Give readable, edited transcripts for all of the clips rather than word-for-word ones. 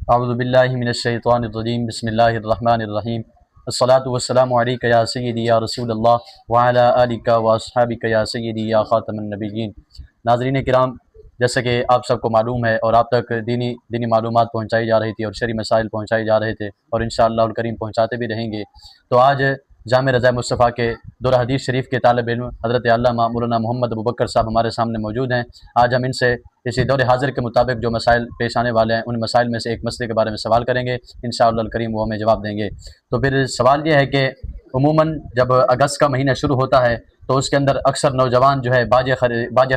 अऊज़ु बिल्लाहि मिनश्शैतानिर्रजीम बिस्मिल्लाहिर्रहमानिर्रहीम अस्सलातु वस्सलामु अलैका या सय्यदी या रसूलल्लाह व अला आलिका व अस्हाबिका या सय्यदी या ख़ातमन नबिय्यीन। नाज़रीन किराम, जैसे कि आप सबको मालूम है और आप तक दीनी मालूमात पहुँचाई जा रही थी और शरई मसाइल पहुँचाए जा रहे थे और इंशाअल्लाहुल करीम पहुँचाते भी रहेंगे। तो आज जामे रज़ा मुस्तफ़ा के दुर हदीस शरीफ के तालिब इल्म हज़रत अल्लामा मौलाना मोहम्मद अबू बकर साहब हमारे सामने मौजूद हैं। आज हम इनसे इसी दौर हाज़िर के मुताबिक जो मसाइल पेश आने वाले हैं उन मसाइल में से एक मसले के बारे में सवाल करेंगे। इंशाअल्लाह करीम वो हमें जवाब देंगे। तो फिर सवाल ये है कि उमूमन जब अगस्त का महीना शुरू होता है तो उसके अंदर अक्सर नौजवान जो है बाजे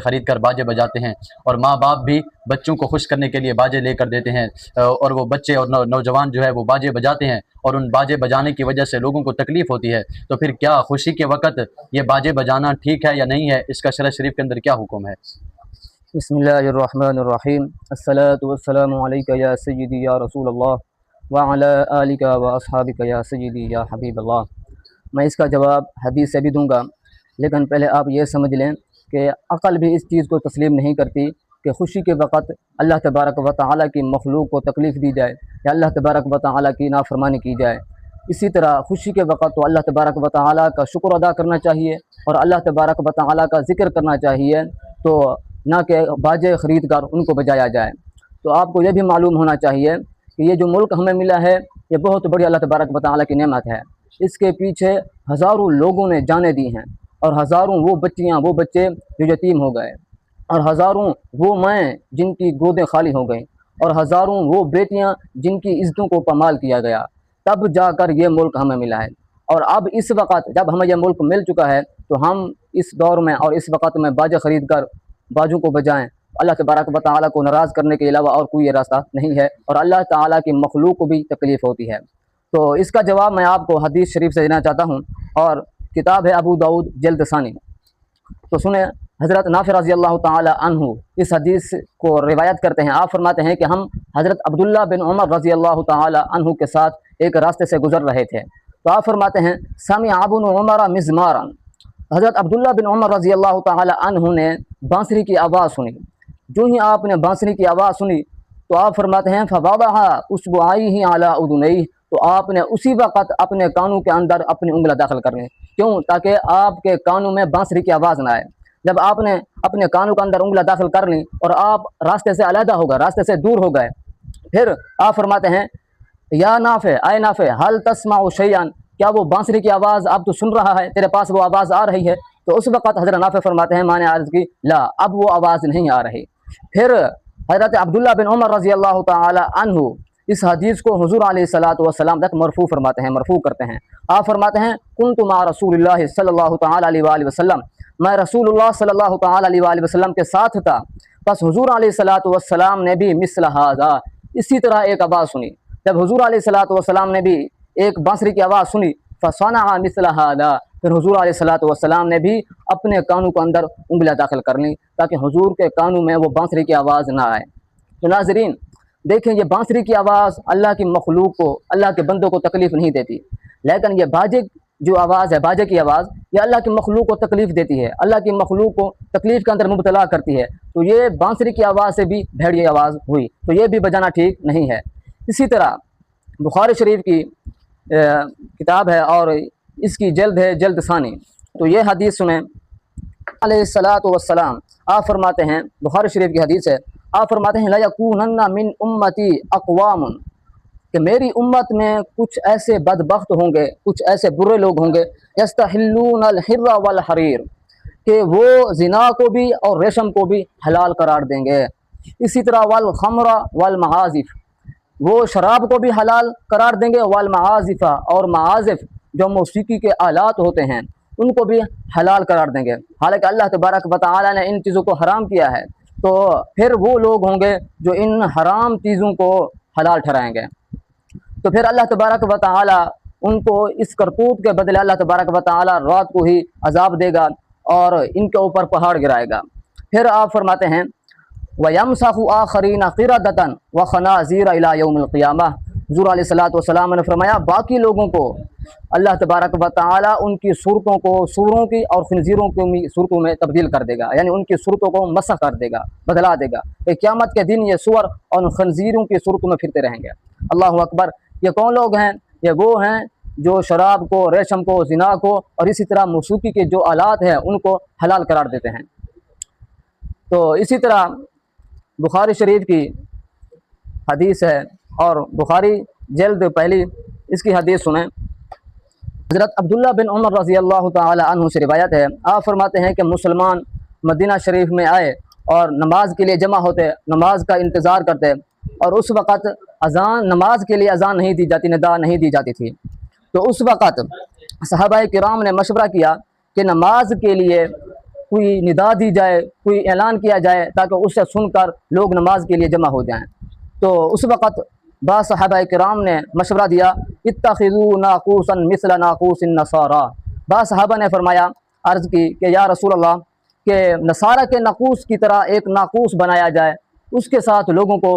ख़रीद कर बाजे बजाते हैं और माँ बाप भी बच्चों को खुश करने के लिए बाजे लेकर देते हैं और वो बच्चे और नौजवान जो है वो बाजे बजाते हैं और उन बाजे बजाने की वजह से लोगों को तकलीफ़ होती है। तो फिर क्या खुशी के वक़्त ये बाजे बजाना ठीक है या नहीं है? इसका शरअ शरीफ के अंदर क्या हुक्म है? बिस्मिल्लाहिर्रहमानिर्रहीम अस्सलातु वस्सलामु अलैका या सय्यदी या रसूलल्लाह व अला आलिका व अस्हाबिका या सय्यदी या हबीबल्लाह। मैं इसका जवाब हदीस से भी दूंगा, लेकिन पहले आप ये समझ लें कि अक़ल भी इस चीज़ को तस्लीम नहीं करती कि खुशी के वक़्त अल्लाह तबारक व तआला की मखलूक को तकलीफ़ दी जाए या अल्लाह तबारक व तआला की नाफरमानी की जाए। इसी तरह खुशी के वक़्त तो अल्लाह तबारक व तआला का शुक्र अदा करना चाहिए और अल्लाह तबारक व तआला का ज़िक्र करना चाहिए, तो ना कि बाजे ख़रीद कर उनको बजाया जाए। तो आपको ये भी मालूम होना चाहिए कि ये जो मुल्क हमें मिला है ये बहुत बड़ी अल्लाह तबारक व तआला की नेमत है। इसके पीछे हज़ारों लोगों ने जानें दी हैं और हज़ारों वो बच्चियाँ वो बच्चे जो यतीम हो गए और हज़ारों वो माएँ जिनकी गोदें खाली हो गईं और हज़ारों वो बेटियाँ जिनकी इज़्ज़तों को पामाल किया गया, तब जाकर ये मुल्क हमें मिला है। और अब इस वक़्त जब हमें यह मुल्क मिल चुका है तो हम इस दौर में और इस वक़्त में बाजे ख़रीद कर बाजों को बजाएं। अल्लाह तबारक व तआला को नाराज़ करने के अलावा और कोई रास्ता नहीं है और अल्लाह ताला की मखलूक को भी तकलीफ़ होती है। तो इसका जवाब मैं आपको हदीस शरीफ से देना चाहता हूँ और किताब है अबू दाऊद जल्द सानी। तो सुने, हज़रत नाफ़ि रज़ी अल्लाह ताला अन्हु इस हदीस को रिवायत करते हैं। आप फरमाते हैं कि हम हज़रत अब्दुल्ला बिन उमर रज़ी अल्लाह ताला अन्हु के साथ एक रास्ते से गुज़र रहे थे। तो आप फरमाते हैं समिअ इब्नु उमर मिज़मारन, हज़रत अब्दुल्ला बिन उमर रज़ी अल्लाह ताला अन्हु ने बांसुरी की आवाज़ सुनी। जो ही आपने बांसुरी की आवाज़ सुनी तो आप फरमाते हैं फ़वज़अ उसबुअैहि अला उज़ुनैहि, तो आपने उसी वक़्त अपने कानों के अंदर अपनी उंगलियां दाखिल कर ली। क्यों? ताकि आपके कानों में बांसुरी की आवाज़ ना आए। जब आपने अपने कानों के अंदर उंगलियां दाखिल कर ली और आप रास्ते से अलहदा हो गए, रास्ते से दूर हो गए, फिर आप फरमाते हैं या नाफ़े, आए नाफ़े हल तस्माउ शैअन, क्या वो बांसुरी की आवाज़ आप तो सुन रहा है, तेरे पास वो आवाज़ आ रही है? तो उस वक़्त हज़रत नाफ़े फरमाते हैं मैंने अर्ज़ की ला, अब वो आवाज़ नहीं आ रही। फिर हज़रत अब्दुल्ला बिन उमर रज़ी अल्लाह ताला अन्हु इस हदीस को हुज़ूर अलैहिस्सलातु वस्सलाम तक मरफ़ू फरमाते हैं, मरफ़ू करते हैं। आप फरमाते हैं कुन्तु मा रसूलिल्लाह सल्लल्लाहु तआला अलैहि वसल्लम, मैं रसूलुल्लाह सल्लल्लाहु तआला अलैहि वसल्लम के साथ था। बस हुज़ूर अलैहिस्सलातु वस्सलाम ने भी मिस्ल हाज़ा, इसी तरह एक आवाज़ सुनी। जब हुज़ूर अलैहिस्सलातु वस्सलाम ने भी एक बांसुरी की आवाज़ सुनी फ़सनअ मिस्ल हाज़ा, फिर हुज़ूर अलैहिस्सलातु वस्सलाम ने भी अपने कानों के अंदर उंगलियां दाखिल कर लीं ताकि हुज़ूर के कानों में वो बांसुरी की आवाज़ ना आए। तो नाज़रीन देखें, ये बांसुरी की आवाज़ अल्लाह की मखलूक को, अल्लाह के बंदों को तकलीफ़ नहीं देती, लेकिन ये बाजे जो आवाज़ है, बाजे की आवाज़, ये अल्लाह की मखलूक को तकलीफ़ देती है, अल्लाह की मखलूक को तकलीफ़ के अंदर मुब्तला करती है। तो ये बांसुरी की आवाज़ से भी भेड़ी आवाज़ हुई, तो ये भी बजाना ठीक नहीं है। इसी तरह बुखारी शरीफ की किताब है और इसकी जल्द है जल्द सानी। तो ये हदीस सुने, अलैहिस्सलातु वस्सलाम आप फरमाते हैं, बुखारी शरीफ की हदीस है, आप फरमाते हैं ला यकूनन्ना मिन उम्मती अक़वामुन, कि मेरी उम्मत में कुछ ऐसे बदबख्त होंगे, कुछ ऐसे बुरे लोग होंगे, यस्तहिल्लूनल हिर्रा वल हरीर, कि वो ज़िना को भी और रेशम को भी हलाल करार देंगे। इसी तरह वल खमरा वल मआज़िफ़, वो शराब को भी हलाल करार देंगे, वल मआज़िफ़ा, और मआज़िफ़ जो मौसीकी के आलात होते हैं उनको भी हलाल करार देंगे। हालांकि अल्लाह तबारक व तआला ने इन चीज़ों को हराम किया है, तो फिर वो लोग होंगे जो इन हराम चीज़ों को हलाल ठहराएंगे। तो फिर अल्लाह तबारक व तआला उनको इस करतूत के बदले अल्लाह तबारक व तआला रात को ही अजाब देगा और इनके ऊपर पहाड़ गिराएगा। फिर आप फरमाते हैं वयमसखु आखरीन क़िरदतन व खनाज़ीर इला यौमिल क़ियामह, हुज़ूर अलैहिस्सलातु वस्सलाम ने फरमाया बाकी लोगों को अल्लाह तबारक व तआला उनकी सूरतों को सूरों की और खिंजीरों की सूरतों में तब्दील कर देगा, यानी उनकी सूरतों को मसख कर देगा, बदला देगा। क़यामत के दिन ये सूअर और खिंजीरों की सूरतों में फिरते रहेंगे। अल्लाह अकबर। ये कौन लोग हैं? ये वो हैं जो शराब को, रेशम को, जिना को और इसी तरह मौसीकी के जो आलात हैं उनको हलाल करार देते हैं। तो इसी तरह बुखारी शरीफ की हदीस है और बुखारी जल्द पहली इसकी हदीस सुने। हज़रत अब्दुल्ला बिन उमर रज़ी अल्लाह ताला अन्हु से रिवायत है, आप फरमाते हैं कि मुसलमान मदीना शरीफ में आए और नमाज के लिए जमा होते, नमाज का इंतज़ार करते और उस वक़्त अज़ान, नमाज के लिए अज़ान नहीं दी जाती, निदा नहीं दी जाती थी। तो उस वक़्त सहाबाए किराम ने मशवरा किया कि नमाज के लिए कोई निदा दी जाए, कोई ऐलान किया जाए ताकि उससे सुनकर लोग नमाज के लिए जमा हो जाएं। तो उस वक़्त बाद सहाबाए किराम ने मशवरा दिया, इत्तखिज़ू नाक़ूसन मिस्ल नाक़ूसिन नसारा। बाद सहाबा ने फरमाया, अर्ज़ की कि या रसूल अल्लाह, के नसारा के नाक़ूस की तरह एक नाक़ूस बनाया जाए, उसके साथ लोगों को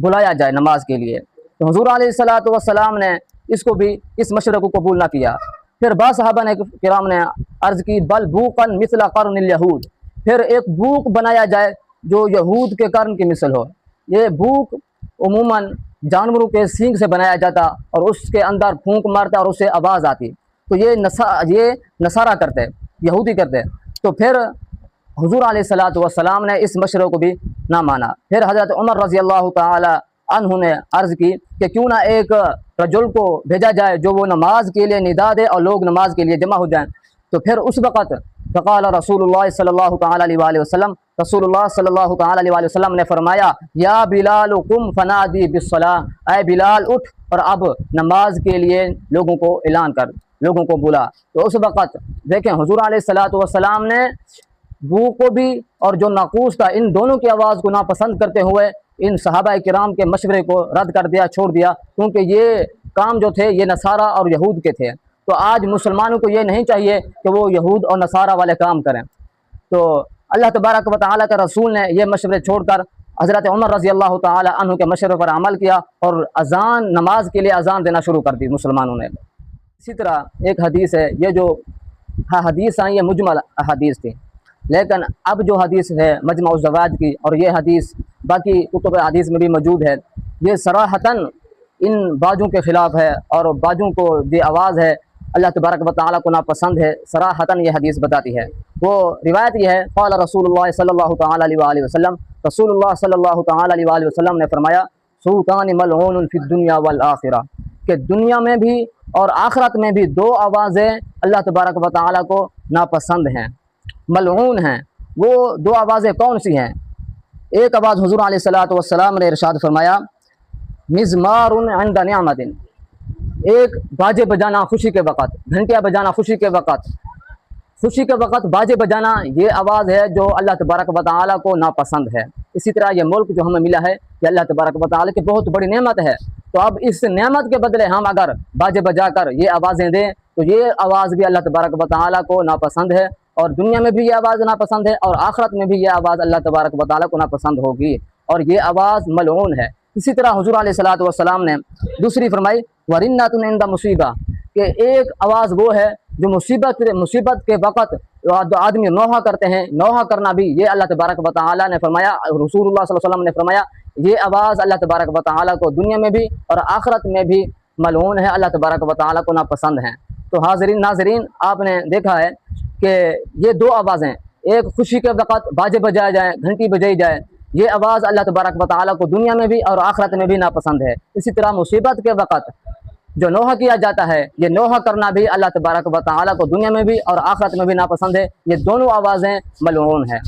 बुलाया जाए नमाज के लिए। तो हुज़ूर अलैहिस्सलातु वस्सलाम ने इसको भी, इस मशवरे को कबूल ना किया। फिर बाद सहाबा ने किराम ने अर्ज़ की, बल बूक़न मिस्ल क़र्निल यहूद, फिर एक बूक बनाया जाए जो यहूद के कर्न की मिसल हो। ये बूक उमूमन जानवरों के सींग से बनाया जाता और उसके अंदर फूंक मारता और उससे आवाज़ आती। तो ये नसारा करते, यहूदी करते। तो फिर हुज़ूर अलैहिस्सलातु वस्सलाम ने इस मशवरे को भी ना माना। फिर हज़रत उमर रज़ी अल्लाह ताला अन्हु ने अर्ज़ की कि क्यों ना एक रजुल को भेजा जाए जो वो नमाज के लिए निदा दे और लोग नमाज के लिए जमा हो जाएं। तो फिर उस वक़्त फ़क़ाल रसूलुल्लाह सल्लल्लाहु तआला अलैहि वसल्लम, रसूलुल्लाह सल्लल्लाहु तआला अलैहि वसल्लम ने फरमाया, या बिलाल कुम फनादी बिस्सलाह, ऐ बिलाल उठ और अब नमाज के लिए लोगों को ऐलान कर, लोगों को बुला। तो उस वक़्त देखें हुज़ूर अलैहिस्सलातु वस्सलाम ने बू को भी और जो नाक़ूस था, इन दोनों की आवाज़ को नापसंद करते हुए इन सहाबा किराम के मशवरे को रद्द कर दिया, छोड़ दिया, क्योंकि ये काम जो थे ये नसारा और यहूद के थे। तो आज मुसलमानों को ये नहीं चाहिए कि वो यहूद और नसारा वाले काम करें। तो अल्लाह तबारक व तआला के रसूल ने ये मशवरे छोड़कर हज़रत उमर रज़ी अल्लाह ताला अन्हु के मशवरे पर अमल किया और अज़ान, नमाज के लिए अज़ान देना शुरू कर दी मुसलमानों ने। इसी तरह एक हदीस है, ये जो हदीस आई ये मुजमल हदीस थी, लेकिन अब जो हदीस है मजमा ज़वाद की और ये हदीस बाकी कुतुब हदीस में भी मौजूद है, ये सराहतन इन बाजों के ख़िलाफ़ है और बाजों को जो आवाज़ है अल्लाह तबारक व तआला को नापसंद है, सराहतन ये हदीस बताती है। वो रिवायत ये है, क़ाल रसूलुल्लाह सल्लल्लाहु तआला अलैहि वसल्लम, रसूलुल्लाह सल्लल्लाहु तआला अलैहि वसल्लम ने फरमाया, सूतान मलऊन फिद दुनिया वल आखिरा, कि दुनिया में भी और आखिरत में भी दो आवाज़ें अल्लाह तबारक व तआला को नापसंद हैं, मलऊन हैं। वो दो आवाज़ें कौन सी हैं? एक आवाज़ हुज़ूर अलैहिस्सलातु वस्सलाम ने इरशाद फरमाया, मिज़मारुन इंद निअमतिन, एक बाजे बजाना खुशी के वक़्त, घंटियाँ बजाना खुशी के वक़्त, खुशी के वक़्त बाजे बजाना, ये आवाज़ है जो अल्लाह तबारक व तआला को नापसंद है। इसी तरह ये मुल्क जो हमें मिला है ये अल्लाह तबारक व तआला की बहुत बड़ी नेमत है। तो अब इस नेमत के बदले हम अगर बाजे बजा कर ये आवाज़ें दें तो ये आवाज़ भी अल्लाह तबारक व तआला को नापसंद है और दुनिया में भी ये आवाज़ नापसंद है और आखिरत में भी ये आवाज़ अल्लाह तबारक व तआला को नापसंद होगी और ये आवाज़ मलऊन है। इसी तरह हुज़ूर अलैहिस्सलातु वस्सलाम ने दूसरी फरमाई, वरिन्नतुन इंद मुसीबा, कि एक आवाज़ वो है जो मुसीबत के वक़्त आदमी नौहा करते हैं, नौहा करना भी ये अल्लाह तबारक व तआला ने फरमाया, रसूलुल्लाह सल्लल्लाहु अलैहि वसल्लम ने फरमाया, ये आवाज़ अल्लाह तबारक व तआला को दुनिया में भी और आखिरत में भी मलऊन है, अल्लाह तबारक व तआला को नापसंद हैं। तो हाज़रीन नाज़रीन, आपने देखा है कि ये दो आवाज़ें, एक खुशी के वक़्त बाजे बजाए जाए, घंटी बजाई जाए, ये आवाज़ अल्लाह तबारक व तआला को दुनिया में भी और आखिरत में भी नापसंद है। इसी तरह मुसीबत के वक़्त जो नौहा किया जाता है, ये नौहा करना भी अल्लाह तबारक व तआला को दुनिया में भी और आखिरत में भी नापसंद है। ये दोनों आवाज़ें मलऊन हैं।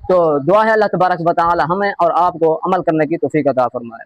तो दुआ है अल्लाह तबारक व तआला हमें और आपको अमल करने की तौफीक अता फरमाए।